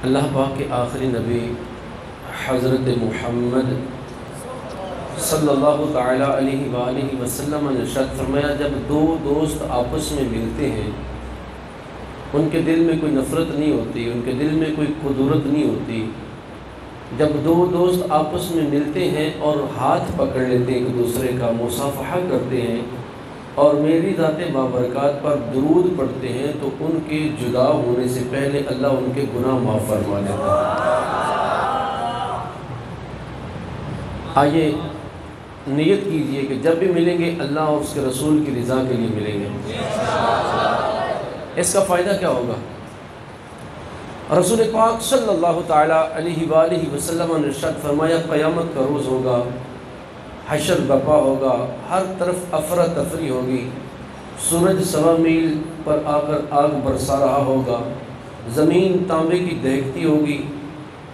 अल्लाह पाक के आखिरी नबी हज़रत मुहम्मद सल्लल्लाहु ताला अलैहि वसल्लम ने इरशाद फरमाया, जब दो दोस्त आपस में मिलते हैं उनके दिल में कोई नफ़रत नहीं होती, उनके दिल में कोई कुदरत नहीं होती। जब दो दोस्त आपस में मिलते हैं और हाथ पकड़ लेते हैं, एक दूसरे का मुसाफ़हा करते हैं और मेरी ज़ात बाबरकत पर दुरूद पढ़ते हैं, तो उनके जुदा होने से पहले अल्लाह उनके गुनाह माफ़ फरमा देता है। आइए नियत कीजिए कि जब भी मिलेंगे अल्लाह और उसके रसूल की रज़ा के लिए मिलेंगे। इसका फ़ायदा क्या होगा? रसूल पाक सल्लल्लाहु ताला अलैहि वसल्लम ने इरशाद फरमाया, क़यामत का रोज़ होगा, हशर बपा होगा, हर तरफ अफरा तफरी होगी, सूरज 1.25 मील पर आकर आग बरसा रहा होगा, ज़मीन तांबे की दहकती होगी,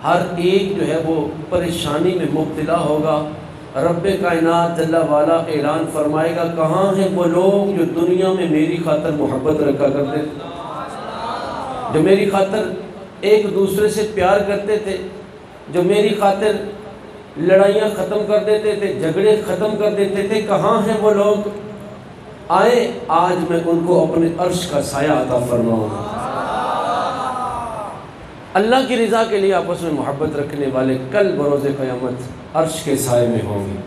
हर एक जो है वो परेशानी में मुब्तला होगा। रब्बे कायनात जल्ला वाला ऐलान फरमाएगा, कहाँ हैं वो लोग जो दुनिया में मेरी खातर मोहब्बत रखा करते थे, जो मेरी खातर एक दूसरे से प्यार करते थे, जो मेरी खातिर लड़ाइयाँ ख़त्म कर देते थे, झगड़े ख़त्म कर देते थे, कहाँ हैं वो लोग? आए, आज मैं उनको अपने अर्श का साया अता फरमाऊँगा। अल्लाह की रज़ा के लिए आपस में मोहब्बत रखने वाले कल बरोज़े क़यामत अर्श के साए में होंगे।